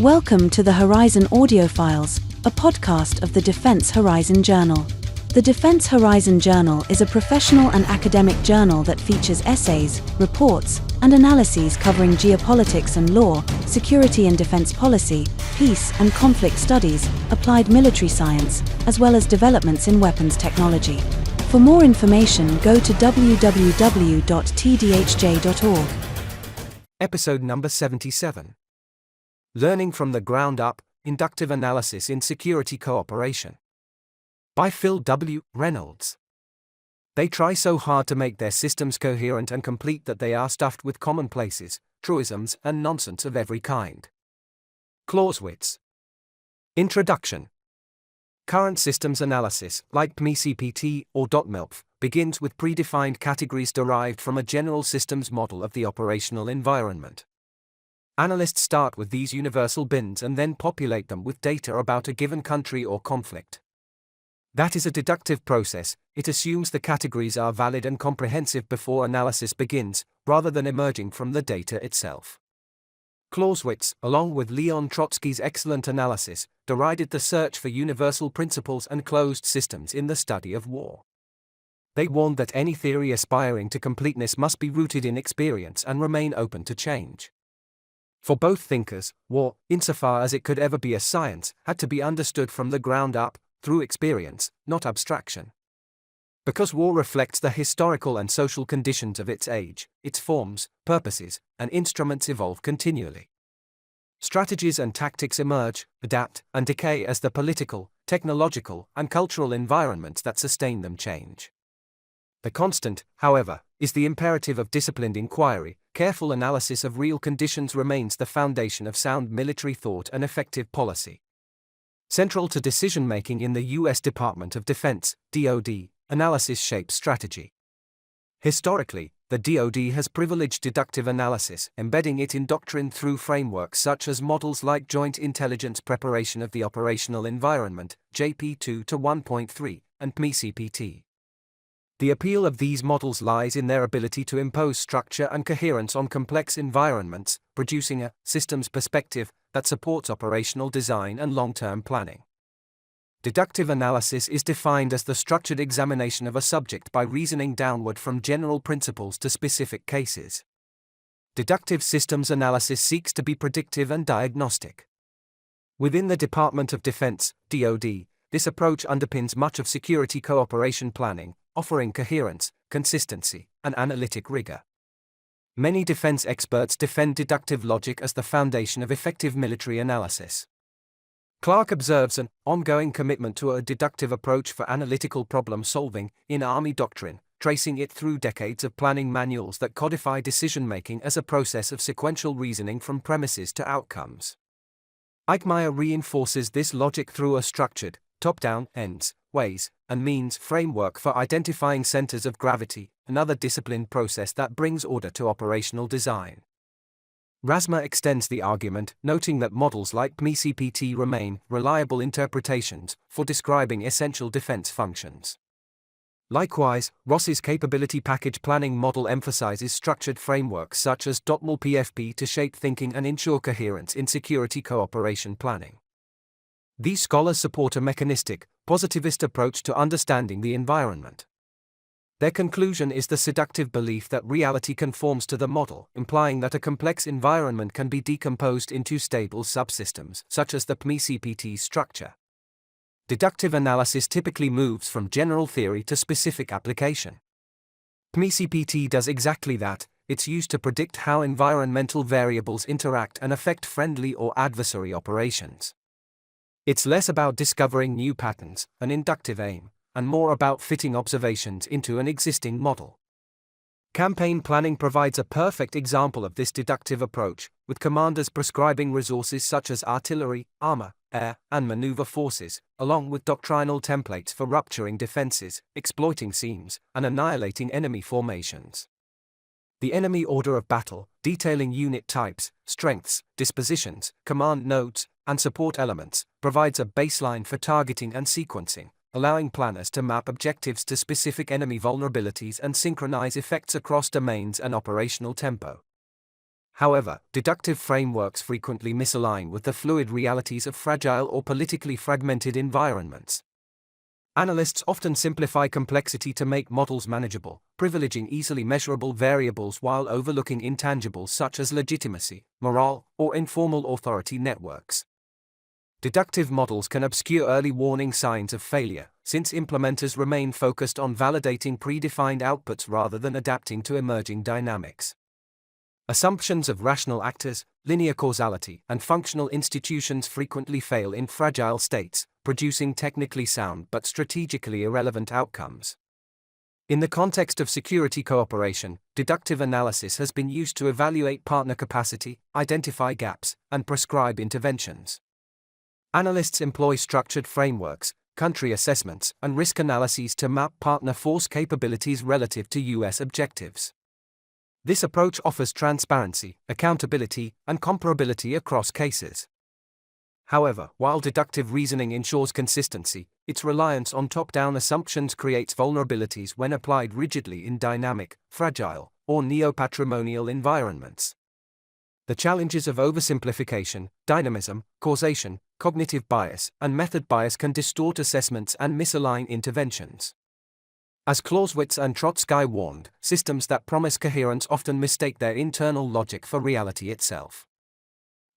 Welcome to the Horizon Audiofiles, a podcast of the Defense Horizon Journal. The Defense Horizon Journal is a professional and academic journal that features essays, reports, and analyses covering geopolitics and law, security and defense policy, peace and conflict studies, applied military science, as well as developments in weapons technology. For more information, go to www.tdhj.org. Episode number 77. Learning from the Ground Up, Inductive Analysis in Security Cooperation. By Phil W. Reynolds. They try so hard to make their systems coherent and complete that they are stuffed with commonplaces, truisms, and nonsense of every kind. Clausewitz. Introduction. Current systems analysis, like PMESII-PT or DOTMLPF, begins with predefined categories derived from a general systems model of the operational environment. Analysts start with these universal bins and then populate them with data about a given country or conflict. That is a deductive process. It assumes the categories are valid and comprehensive before analysis begins, rather than emerging from the data itself. Clausewitz, along with Leon Trotsky's excellent analysis, derided the search for universal principles and closed systems in the study of war. They warned that any theory aspiring to completeness must be rooted in experience and remain open to change. For both thinkers, war, insofar as it could ever be a science, had to be understood from the ground up, through experience, not abstraction. Because war reflects the historical and social conditions of its age, its forms, purposes, and instruments evolve continually. Strategies and tactics emerge, adapt, and decay as the political, technological, and cultural environments that sustain them change. The constant, however, is the imperative of disciplined inquiry. Careful analysis of real conditions remains the foundation of sound military thought and effective policy. Central to decision-making in the U.S. Department of Defense, DoD, analysis shapes strategy. Historically, the DoD has privileged deductive analysis, embedding it in doctrine through frameworks such as models like Joint Intelligence Preparation of the Operational Environment, JP 2-1.3, and PMESII-PT. The appeal of these models lies in their ability to impose structure and coherence on complex environments, producing a systems perspective that supports operational design and long-term planning. Deductive analysis is defined as the structured examination of a subject by reasoning downward from general principles to specific cases. Deductive systems analysis seeks to be predictive and diagnostic. Within the Department of Defense, DoD, this approach underpins much of security cooperation planning, offering coherence, consistency, and analytic rigor. Many defense experts defend deductive logic as the foundation of effective military analysis. Clark observes an ongoing commitment to a deductive approach for analytical problem solving in Army doctrine, tracing it through decades of planning manuals that codify decision-making as a process of sequential reasoning from premises to outcomes. Eichmeier reinforces this logic through a structured, top-down, ends, ways, and means framework for identifying centers of gravity, another disciplined process that brings order to operational design. Rasmer extends the argument, noting that models like PMESII-PT remain reliable interpretations for describing essential defense functions. Likewise, Ross's capability package planning model emphasizes structured frameworks such as DOTMLPF-P to shape thinking and ensure coherence in security cooperation planning. These scholars support a mechanistic, positivist approach to understanding the environment. Their conclusion is the seductive belief that reality conforms to the model, implying that a complex environment can be decomposed into stable subsystems, such as the PMESII-PT structure. Deductive analysis typically moves from general theory to specific application. PMESII-PT does exactly that. It's used to predict how environmental variables interact and affect friendly or adversary operations. It's less about discovering new patterns, an inductive aim, and more about fitting observations into an existing model. Campaign planning provides a perfect example of this deductive approach, with commanders prescribing resources such as artillery, armor, air, and maneuver forces, along with doctrinal templates for rupturing defenses, exploiting seams, and annihilating enemy formations. The enemy order of battle, detailing unit types, strengths, dispositions, command nodes, and support elements, provides a baseline for targeting and sequencing, allowing planners to map objectives to specific enemy vulnerabilities and synchronize effects across domains and operational tempo. However, deductive frameworks frequently misalign with the fluid realities of fragile or politically fragmented environments. Analysts often simplify complexity to make models manageable, privileging easily measurable variables while overlooking intangibles such as legitimacy, morale, or informal authority networks. Deductive models can obscure early warning signs of failure, since implementers remain focused on validating predefined outputs rather than adapting to emerging dynamics. Assumptions of rational actors, linear causality, and functional institutions frequently fail in fragile states, producing technically sound but strategically irrelevant outcomes. In the context of security cooperation, deductive analysis has been used to evaluate partner capacity, identify gaps, and prescribe interventions. Analysts employ structured frameworks, country assessments, and risk analyses to map partner force capabilities relative to U.S. objectives. This approach offers transparency, accountability, and comparability across cases. However, while deductive reasoning ensures consistency, its reliance on top-down assumptions creates vulnerabilities when applied rigidly in dynamic, fragile, or neo-patrimonial environments. The challenges of oversimplification, dynamism, causation, cognitive bias, and method bias can distort assessments and misalign interventions. As Clausewitz and Trotsky warned, systems that promise coherence often mistake their internal logic for reality itself.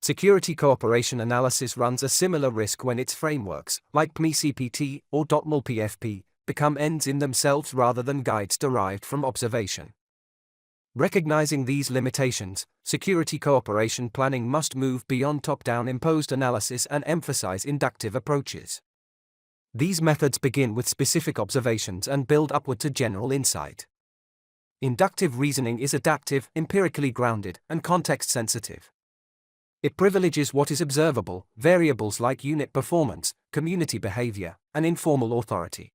Security cooperation analysis runs a similar risk when its frameworks, like PMESII-PT or DOTMLPF-P, become ends in themselves rather than guides derived from observation. Recognizing these limitations, security cooperation planning must move beyond top-down imposed analysis and emphasize inductive approaches. These methods begin with specific observations and build upward to general insight. Inductive reasoning is adaptive, empirically grounded, and context-sensitive. It privileges what is observable, variables like unit performance, community behavior, and informal authority.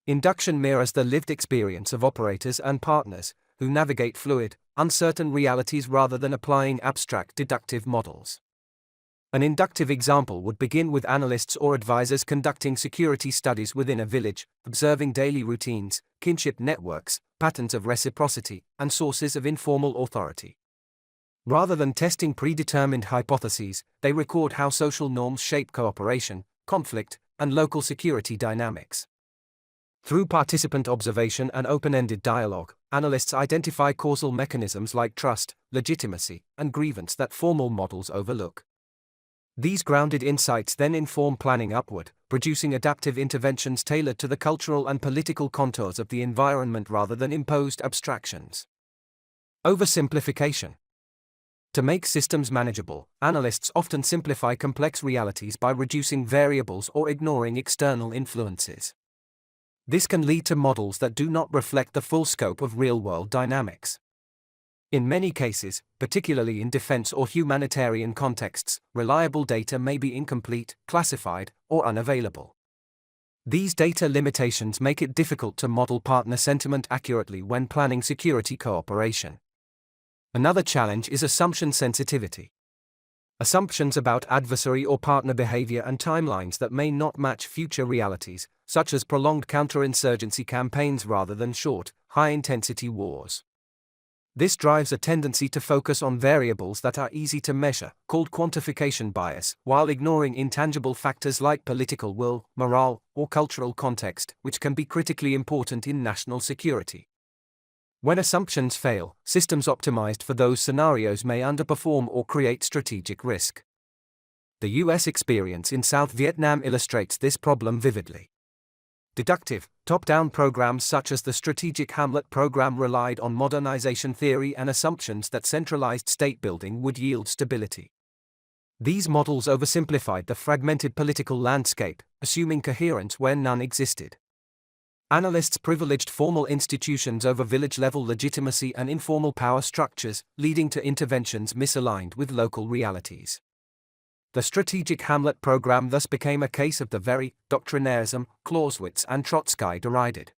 Induction mirrors the lived experience of operators and partners, who navigate fluid, uncertain realities rather than applying abstract deductive models. An inductive example would begin with analysts or advisors conducting security studies within a village, observing daily routines, kinship networks, patterns of reciprocity, and sources of informal authority. Rather than testing predetermined hypotheses, they record how social norms shape cooperation, conflict, and local security dynamics. Through participant observation and open-ended dialogue, analysts identify causal mechanisms like trust, legitimacy, and grievance that formal models overlook. These grounded insights then inform planning upward, producing adaptive interventions tailored to the cultural and political contours of the environment rather than imposed abstractions. Oversimplification. To make systems manageable, analysts often simplify complex realities by reducing variables or ignoring external influences. This can lead to models that do not reflect the full scope of real-world dynamics. In many cases, particularly in defense or humanitarian contexts, reliable data may be incomplete, classified, or unavailable. These data limitations make it difficult to model partner sentiment accurately when planning security cooperation. Another challenge is assumption sensitivity. Assumptions about adversary or partner behavior and timelines that may not match future realities, such as prolonged counterinsurgency campaigns rather than short, high-intensity wars. This drives a tendency to focus on variables that are easy to measure, called quantification bias, while ignoring intangible factors like political will, morale, or cultural context, which can be critically important in national security. When assumptions fail, systems optimized for those scenarios may underperform or create strategic risk. The U.S. experience in South Vietnam illustrates this problem vividly. Deductive, top-down programs such as the Strategic Hamlet program relied on modernization theory and assumptions that centralized state-building would yield stability. These models oversimplified the fragmented political landscape, assuming coherence where none existed. Analysts privileged formal institutions over village-level legitimacy and informal power structures, leading to interventions misaligned with local realities. The Strategic Hamlet program thus became a case of the very doctrinairism Clausewitz and Trotsky derided.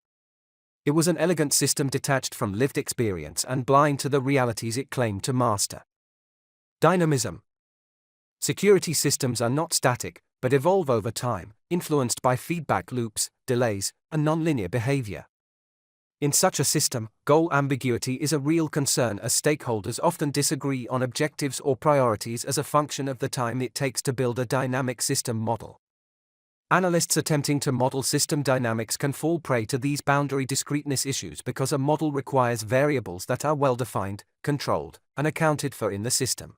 It was an elegant system detached from lived experience and blind to the realities it claimed to master. Dynamism. Security systems are not static, but evolve over time, influenced by feedback loops, delays, and nonlinear behavior. In such a system, goal ambiguity is a real concern as stakeholders often disagree on objectives or priorities as a function of the time it takes to build a dynamic system model. Analysts attempting to model system dynamics can fall prey to these boundary discreteness issues because a model requires variables that are well-defined, controlled, and accounted for in the system.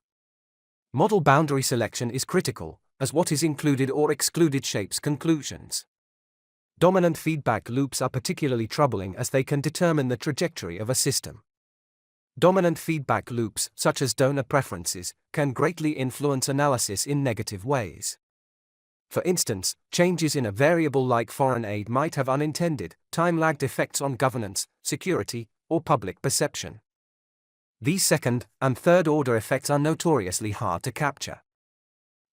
Model boundary selection is critical, as what is included or excluded shapes conclusions. Dominant feedback loops are particularly troubling as they can determine the trajectory of a system. Dominant feedback loops, such as donor preferences, can greatly influence analysis in negative ways. For instance, changes in a variable like foreign aid might have unintended, time-lagged effects on governance, security, or public perception. These second- and third-order effects are notoriously hard to capture.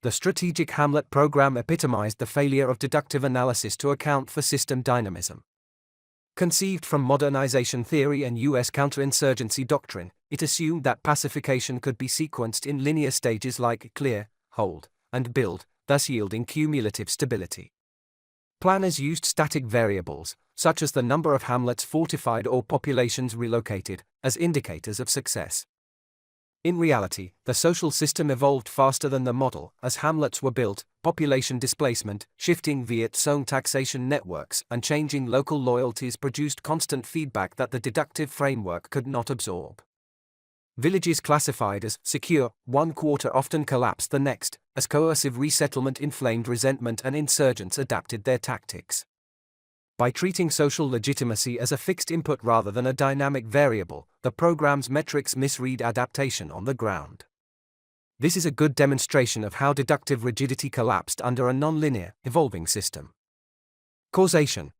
The strategic Hamlet program epitomized the failure of deductive analysis to account for system dynamism. Conceived from modernization theory and U.S. counterinsurgency doctrine, it assumed that pacification could be sequenced in linear stages like clear, hold, and build, thus yielding cumulative stability. Planners used static variables, such as the number of hamlets fortified or populations relocated, as indicators of success. In reality, the social system evolved faster than the model, as hamlets were built, population displacement, shifting Viet Cong taxation networks, and changing local loyalties produced constant feedback that the deductive framework could not absorb. Villages classified as secure one quarter often collapsed the next, as coercive resettlement inflamed resentment and insurgents adapted their tactics. By treating social legitimacy as a fixed input rather than a dynamic variable, the program's metrics misread adaptation on the ground. This is a good demonstration of how deductive rigidity collapsed under a nonlinear, evolving system. Causation.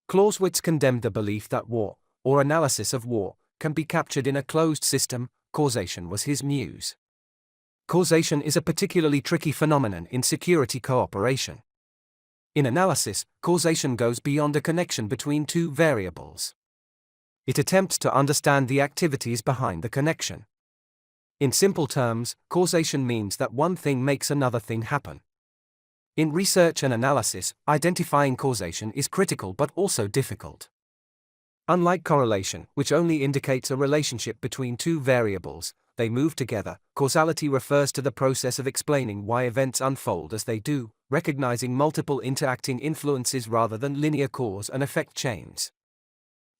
Clausewitz condemned the belief that war, or analysis of war, can be captured in a closed system. Causation was his muse. Causation is a particularly tricky phenomenon in security cooperation. In analysis, causation goes beyond a connection between two variables. It attempts to understand the activities behind the connection. In simple terms, causation means that one thing makes another thing happen. In research and analysis, identifying causation is critical but also difficult. Unlike correlation, which only indicates a relationship between two variables, they move together. Causality refers to the process of explaining why events unfold as they do, recognizing multiple interacting influences rather than linear cause and effect chains.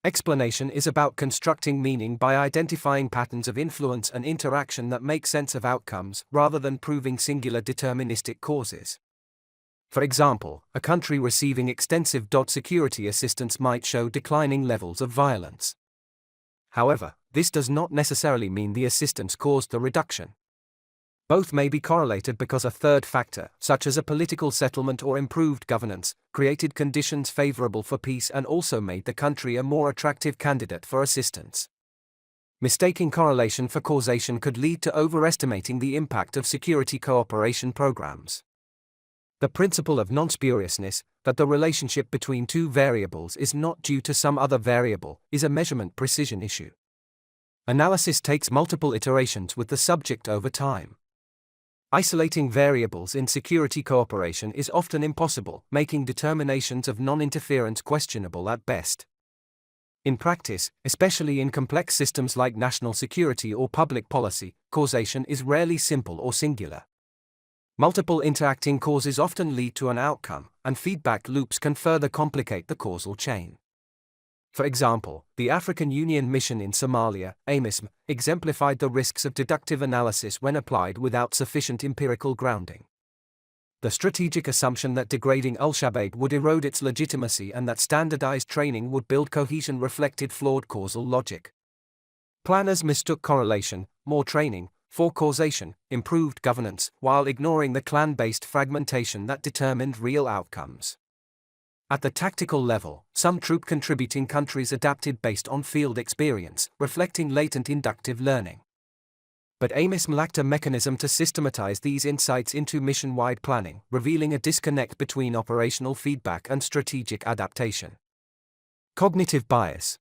Explanation is about constructing meaning by identifying patterns of influence and interaction that make sense of outcomes, rather than proving singular deterministic causes. For example, a country receiving extensive security assistance might show declining levels of violence. However, this does not necessarily mean the assistance caused the reduction. Both may be correlated because a third factor, such as a political settlement or improved governance, created conditions favorable for peace and also made the country a more attractive candidate for assistance. Mistaking correlation for causation could lead to overestimating the impact of security cooperation programs. The principle of non-spuriousness, that the relationship between two variables is not due to some other variable, is a measurement precision issue. Analysis takes multiple iterations with the subject over time. Isolating variables in security cooperation is often impossible, making determinations of non-interference questionable at best. In practice, especially in complex systems like national security or public policy, causation is rarely simple or singular. Multiple interacting causes often lead to an outcome, and feedback loops can further complicate the causal chain. For example, the African Union mission in Somalia, AMISM, exemplified the risks of deductive analysis when applied without sufficient empirical grounding. The strategic assumption that degrading Al-Shabaab would erode its legitimacy and that standardized training would build cohesion reflected flawed causal logic. Planners mistook correlation, more training, for causation, improved governance, while ignoring the clan-based fragmentation that determined real outcomes. At the tactical level, some troop-contributing countries adapted based on field experience, reflecting latent inductive learning. But AMISM lacked a mechanism to systematize these insights into mission-wide planning, revealing a disconnect between operational feedback and strategic adaptation. Cognitive bias.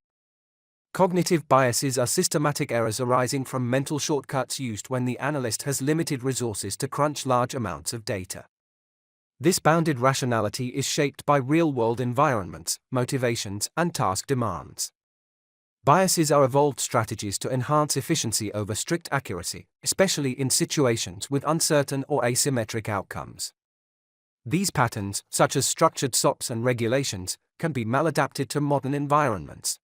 Cognitive biases are systematic errors arising from mental shortcuts used when the analyst has limited resources to crunch large amounts of data. This bounded rationality is shaped by real-world environments, motivations, and task demands. Biases are evolved strategies to enhance efficiency over strict accuracy, especially in situations with uncertain or asymmetric outcomes. These patterns, such as structured SOPs and regulations, can be maladapted to modern environments.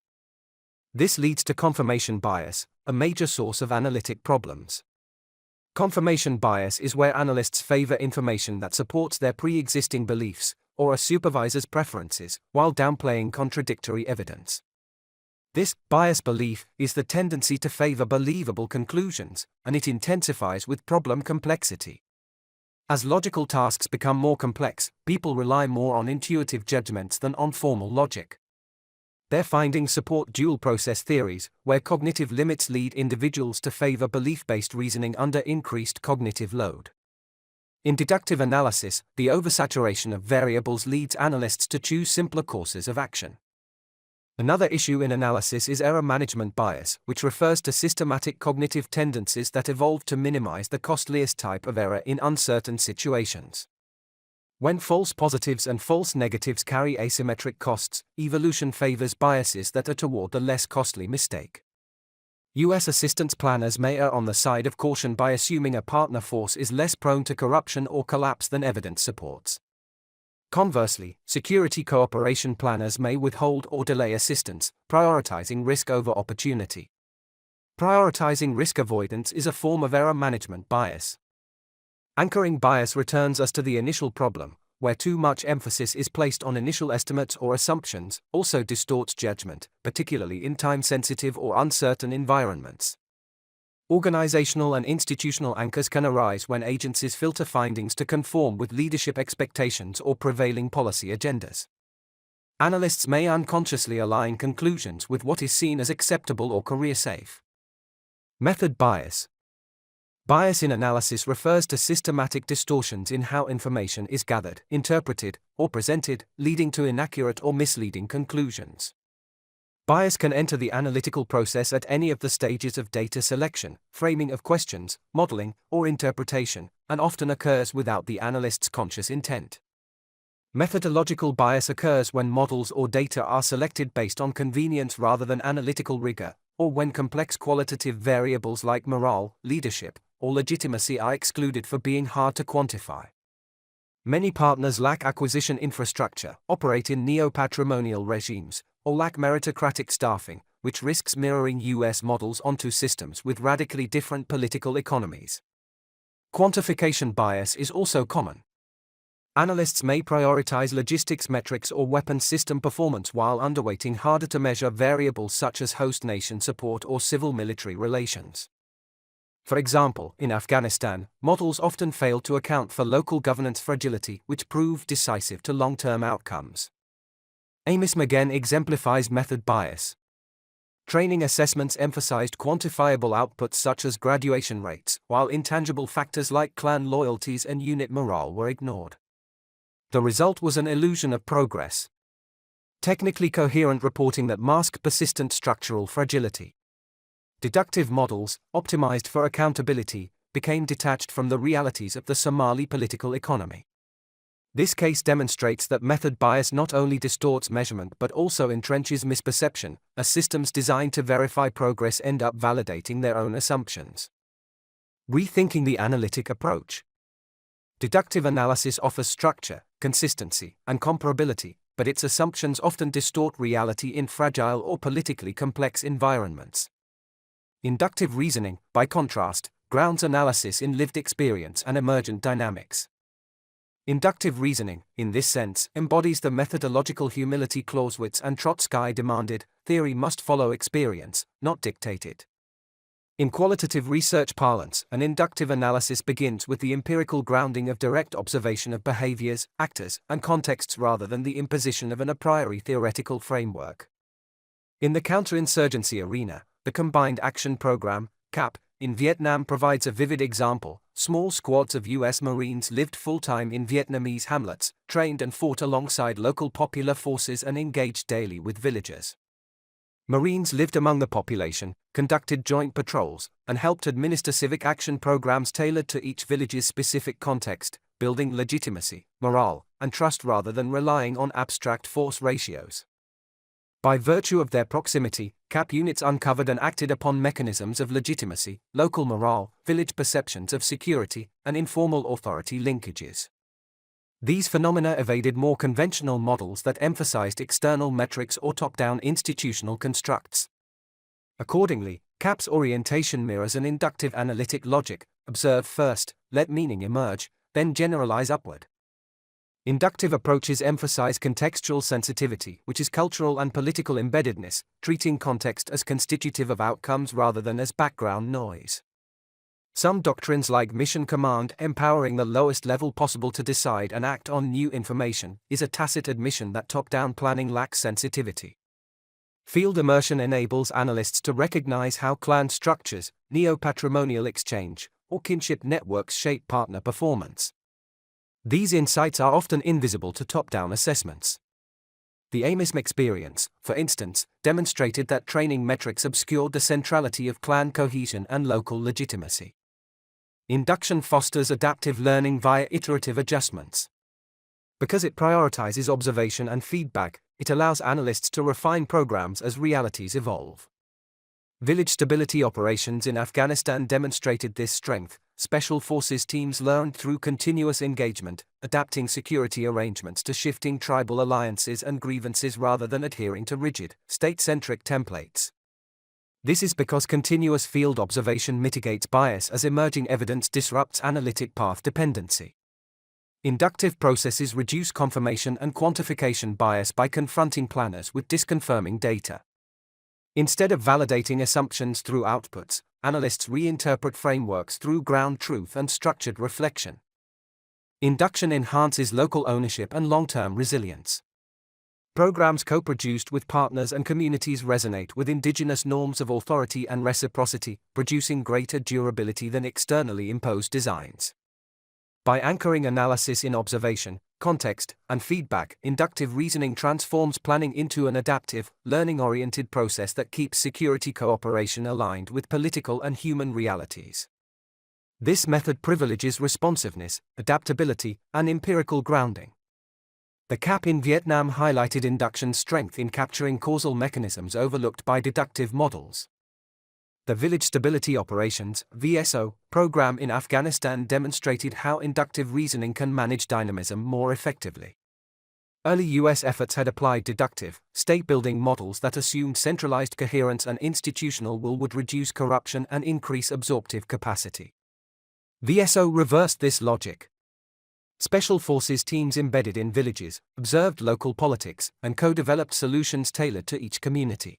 This leads to confirmation bias, a major source of analytic problems. Confirmation bias is where analysts favor information that supports their pre-existing beliefs or a supervisor's preferences, while downplaying contradictory evidence. This bias belief is the tendency to favor believable conclusions, and it intensifies with problem complexity. As logical tasks become more complex, people rely more on intuitive judgments than on formal logic. Their findings support dual-process theories, where cognitive limits lead individuals to favor belief-based reasoning under increased cognitive load. In deductive analysis, the oversaturation of variables leads analysts to choose simpler courses of action. Another issue in analysis is error management bias, which refers to systematic cognitive tendencies that evolve to minimize the costliest type of error in uncertain situations. When false positives and false negatives carry asymmetric costs, evolution favors biases that are toward the less costly mistake. U.S. assistance planners may err on the side of caution by assuming a partner force is less prone to corruption or collapse than evidence supports. Conversely, security cooperation planners may withhold or delay assistance, prioritizing risk over opportunity. Prioritizing risk avoidance is a form of error management bias. Anchoring bias returns us to the initial problem, where too much emphasis is placed on initial estimates or assumptions, also distorts judgment, particularly in time-sensitive or uncertain environments. Organizational and institutional anchors can arise when agencies filter findings to conform with leadership expectations or prevailing policy agendas. Analysts may unconsciously align conclusions with what is seen as acceptable or career-safe. Method bias. Bias in analysis refers to systematic distortions in how information is gathered, interpreted, or presented, leading to inaccurate or misleading conclusions. Bias can enter the analytical process at any of the stages of data selection, framing of questions, modeling, or interpretation, and often occurs without the analyst's conscious intent. Methodological bias occurs when models or data are selected based on convenience rather than analytical rigor, or when complex qualitative variables like morale, leadership, or legitimacy are excluded for being hard to quantify. Many partners lack acquisition infrastructure, operate in neo-patrimonial regimes, or lack meritocratic staffing, which risks mirroring U.S. models onto systems with radically different political economies. Quantification bias is also common. Analysts may prioritize logistics metrics or weapons system performance while underweighting harder-to-measure variables such as host nation support or civil-military relations. For example, in Afghanistan, models often fail to account for local governance fragility, which proved decisive to long-term outcomes. Amos again exemplifies method bias. Training assessments emphasized quantifiable outputs such as graduation rates, while intangible factors like clan loyalties and unit morale were ignored. The result was an illusion of progress. Technically coherent reporting that masked persistent structural fragility. Deductive models, optimized for accountability, became detached from the realities of the Somali political economy. This case demonstrates that method bias not only distorts measurement but also entrenches misperception, as systems designed to verify progress end up validating their own assumptions. Rethinking the analytic approach. Deductive analysis offers structure, consistency, and comparability, but its assumptions often distort reality in fragile or politically complex environments. Inductive reasoning, by contrast, grounds analysis in lived experience and emergent dynamics. Inductive reasoning, in this sense, embodies the methodological humility Clausewitz and Trotsky demanded: theory must follow experience, not dictate it. In qualitative research parlance, an inductive analysis begins with the empirical grounding of direct observation of behaviors, actors, and contexts rather than the imposition of an a priori theoretical framework. In the counterinsurgency arena, the Combined Action Program, CAP, in Vietnam provides a vivid example. Small squads of U.S. Marines lived full-time in Vietnamese hamlets, trained and fought alongside local popular forces and engaged daily with villagers. Marines lived among the population, conducted joint patrols, and helped administer civic action programs tailored to each village's specific context, building legitimacy, morale, and trust rather than relying on abstract force ratios. By virtue of their proximity, CAP units uncovered and acted upon mechanisms of legitimacy, local morale, village perceptions of security, and informal authority linkages. These phenomena evaded more conventional models that emphasized external metrics or top-down institutional constructs. Accordingly, CAP's orientation mirrors an inductive analytic logic: observe first, let meaning emerge, then generalize upward. Inductive approaches emphasize contextual sensitivity, which is cultural and political embeddedness, treating context as constitutive of outcomes rather than as background noise. Some doctrines like mission command, empowering the lowest level possible to decide and act on new information, is a tacit admission that top-down planning lacks sensitivity. Field immersion enables analysts to recognize how clan structures, neo-patrimonial exchange, or kinship networks shape partner performance. These insights are often invisible to top-down assessments. The AMISM experience, for instance, demonstrated that training metrics obscured the centrality of clan cohesion and local legitimacy. Induction fosters adaptive learning via iterative adjustments. Because it prioritizes observation and feedback, it allows analysts to refine programs as realities evolve. Village stability operations in Afghanistan demonstrated this strength. Special forces teams learned through continuous engagement, adapting security arrangements to shifting tribal alliances and grievances rather than adhering to rigid, state-centric templates. This is because continuous field observation mitigates bias as emerging evidence disrupts analytic path dependency. Inductive processes reduce confirmation and quantification bias by confronting planners with disconfirming data. Instead of validating assumptions through outputs, analysts reinterpret frameworks through ground truth and structured reflection. Induction enhances local ownership and long-term resilience. Programs co-produced with partners and communities resonate with indigenous norms of authority and reciprocity, producing greater durability than externally imposed designs. By anchoring analysis in observation, context, and feedback, inductive reasoning transforms planning into an adaptive, learning-oriented process that keeps security cooperation aligned with political and human realities. This method privileges responsiveness, adaptability, and empirical grounding. The CAP in Vietnam highlighted induction's strength in capturing causal mechanisms overlooked by deductive models. The Village Stability Operations (VSO) program in Afghanistan demonstrated how inductive reasoning can manage dynamism more effectively. Early U.S. efforts had applied deductive, state-building models that assumed centralized coherence and institutional will would reduce corruption and increase absorptive capacity. VSO reversed this logic. Special forces teams embedded in villages, observed local politics, and co-developed solutions tailored to each community.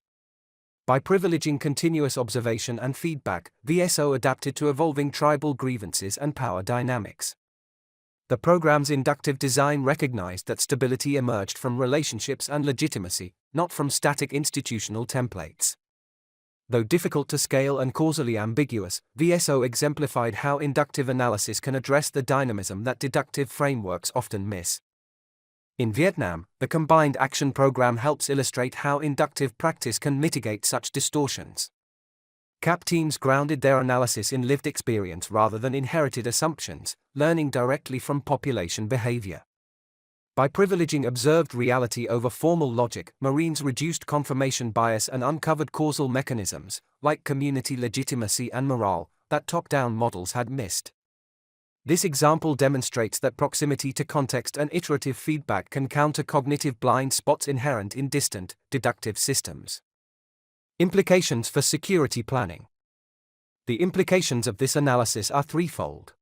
By privileging continuous observation and feedback, VSO adapted to evolving tribal grievances and power dynamics. The program's inductive design recognized that stability emerged from relationships and legitimacy, not from static institutional templates. Though difficult to scale and causally ambiguous, VSO exemplified how inductive analysis can address the dynamism that deductive frameworks often miss. In Vietnam, the Combined Action Program helps illustrate how inductive practice can mitigate such distortions. CAP teams grounded their analysis in lived experience rather than inherited assumptions, learning directly from population behavior. By privileging observed reality over formal logic, Marines reduced confirmation bias and uncovered causal mechanisms, like community legitimacy and morale, that top-down models had missed. This example demonstrates that proximity to context and iterative feedback can counter cognitive blind spots inherent in distant, deductive systems. Implications for security planning. The implications of this analysis are threefold.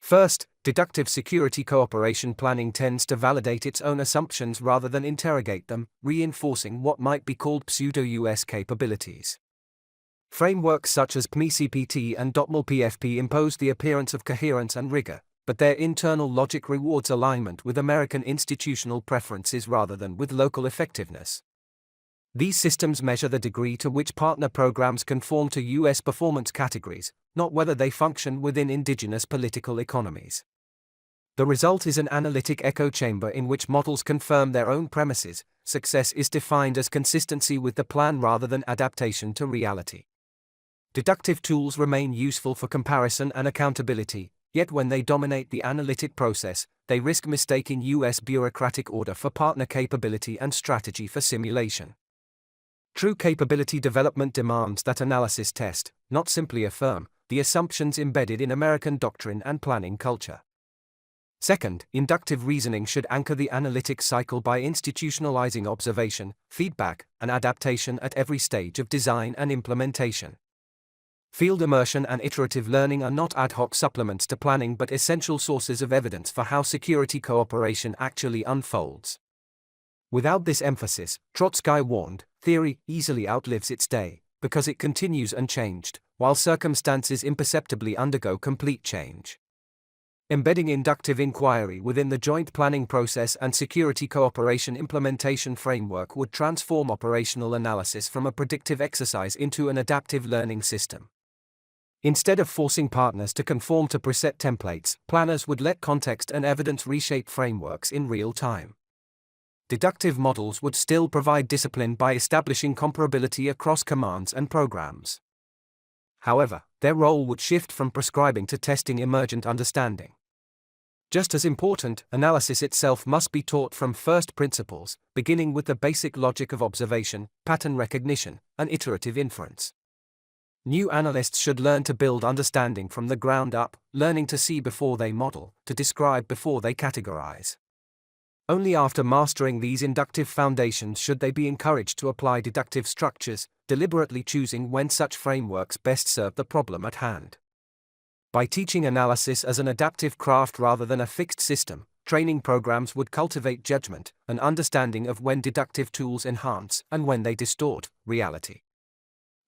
First, deductive security cooperation planning tends to validate its own assumptions rather than interrogate them, reinforcing what might be called pseudo-US capabilities. Frameworks such as PMESII-PT and DOTMLPF-P impose the appearance of coherence and rigor, but their internal logic rewards alignment with American institutional preferences rather than with local effectiveness. These systems measure the degree to which partner programs conform to U.S. performance categories, not whether they function within indigenous political economies. The result is an analytic echo chamber in which models confirm their own premises. Success is defined as consistency with the plan rather than adaptation to reality. Deductive tools remain useful for comparison and accountability, yet when they dominate the analytic process, they risk mistaking U.S. bureaucratic order for partner capability and strategy for simulation. True capability development demands that analysis test, not simply affirm, the assumptions embedded in American doctrine and planning culture. Second, inductive reasoning should anchor the analytic cycle by institutionalizing observation, feedback, and adaptation at every stage of design and implementation. Field immersion and iterative learning are not ad hoc supplements to planning but essential sources of evidence for how security cooperation actually unfolds. Without this emphasis, Trotsky warned, theory easily outlives its day, because it continues unchanged, while circumstances imperceptibly undergo complete change. Embedding inductive inquiry within the joint planning process and security cooperation implementation framework would transform operational analysis from a predictive exercise into an adaptive learning system. Instead of forcing partners to conform to preset templates, planners would let context and evidence reshape frameworks in real time. Deductive models would still provide discipline by establishing comparability across commands and programs. However, their role would shift from prescribing to testing emergent understanding. Just as important, analysis itself must be taught from first principles, beginning with the basic logic of observation, pattern recognition, and iterative inference. New analysts should learn to build understanding from the ground up, learning to see before they model, to describe before they categorize. Only after mastering these inductive foundations should they be encouraged to apply deductive structures, deliberately choosing when such frameworks best serve the problem at hand. By teaching analysis as an adaptive craft rather than a fixed system, training programs would cultivate judgment, an understanding of when deductive tools enhance and when they distort reality.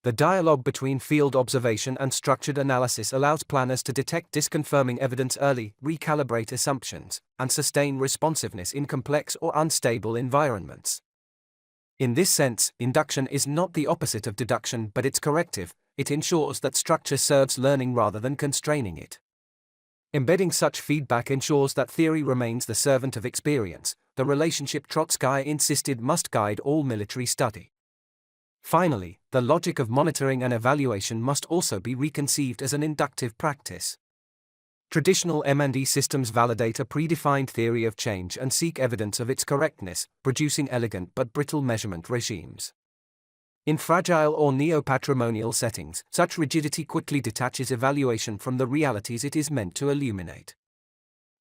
The dialogue between field observation and structured analysis allows planners to detect disconfirming evidence early, recalibrate assumptions, and sustain responsiveness in complex or unstable environments. In this sense, induction is not the opposite of deduction but its corrective. It ensures that structure serves learning rather than constraining it. Embedding such feedback ensures that theory remains the servant of experience, the relationship Trotsky insisted must guide all military study. Finally, the logic of monitoring and evaluation must also be reconceived as an inductive practice. Traditional M&E systems validate a predefined theory of change and seek evidence of its correctness, producing elegant but brittle measurement regimes. In fragile or neo-patrimonial settings, such rigidity quickly detaches evaluation from the realities it is meant to illuminate.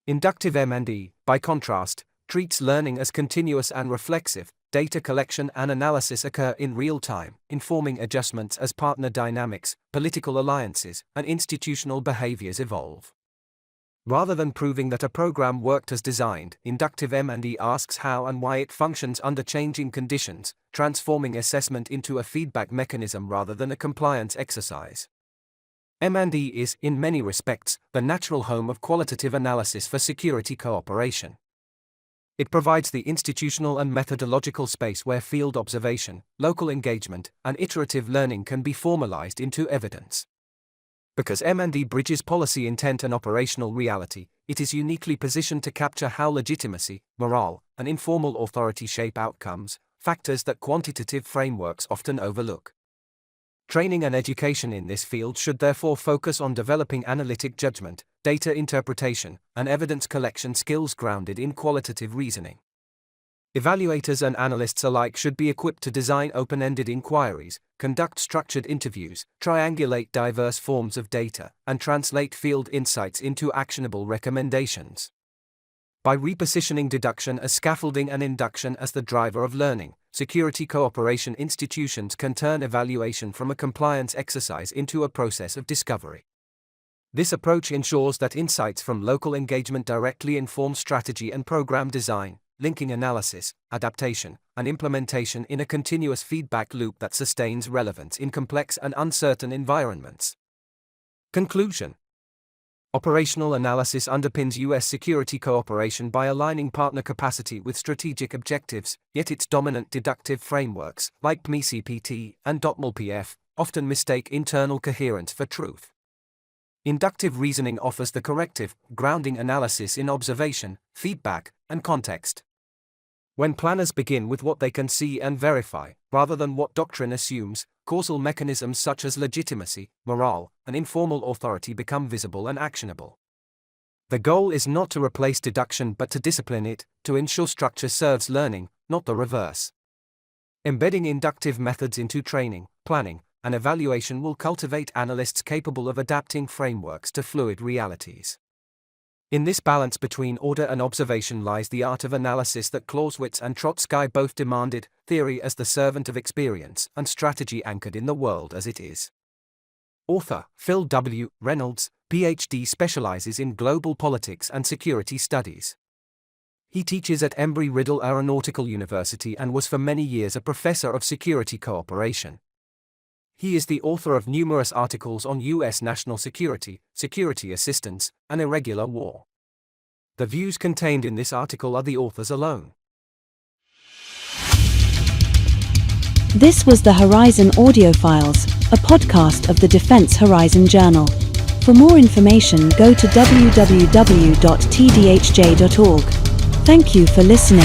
Inductive M&E, by contrast, treats learning as continuous and reflexive. Data collection and analysis occur in real time, informing adjustments as partner dynamics, political alliances, and institutional behaviors evolve. Rather than proving that a program worked as designed, inductive M&E asks how and why it functions under changing conditions, transforming assessment into a feedback mechanism rather than a compliance exercise. M&E is, in many respects, the natural home of qualitative analysis for security cooperation. It provides the institutional and methodological space where field observation, local engagement, and iterative learning can be formalized into evidence. Because M&E bridges policy intent and operational reality, it is uniquely positioned to capture how legitimacy, morale, and informal authority shape outcomes, factors that quantitative frameworks often overlook. Training and education in this field should therefore focus on developing analytic judgment, data interpretation, and evidence collection skills grounded in qualitative reasoning. Evaluators and analysts alike should be equipped to design open-ended inquiries, conduct structured interviews, triangulate diverse forms of data, and translate field insights into actionable recommendations. By repositioning deduction as scaffolding and induction as the driver of learning, security cooperation institutions can turn evaluation from a compliance exercise into a process of discovery. This approach ensures that insights from local engagement directly inform strategy and program design, linking analysis, adaptation, and implementation in a continuous feedback loop that sustains relevance in complex and uncertain environments. Conclusion. Operational analysis underpins U.S. security cooperation by aligning partner capacity with strategic objectives, yet its dominant deductive frameworks, like PMESII-PT and DOTMLPF, often mistake internal coherence for truth. Inductive reasoning offers the corrective, grounding analysis in observation, feedback, and context. When planners begin with what they can see and verify, rather than what doctrine assumes, causal mechanisms such as legitimacy, morale, and informal authority become visible and actionable. The goal is not to replace deduction but to discipline it, to ensure structure serves learning, not the reverse. Embedding inductive methods into training, planning, and evaluation will cultivate analysts capable of adapting frameworks to fluid realities. In this balance between order and observation lies the art of analysis that Clausewitz and Trotsky both demanded: theory as the servant of experience, and strategy anchored in the world as it is. Author Phil W. Reynolds, Ph.D., specializes in global politics and security studies. He teaches at Embry-Riddle Aeronautical University and was for many years a professor of security cooperation. He is the author of numerous articles on U.S. national security, security assistance, and irregular war. The views contained in this article are the author's alone. This was the Horizon Audiofiles, a podcast of the Defense Horizon Journal. For more information, go to www.tdhj.org. Thank you for listening.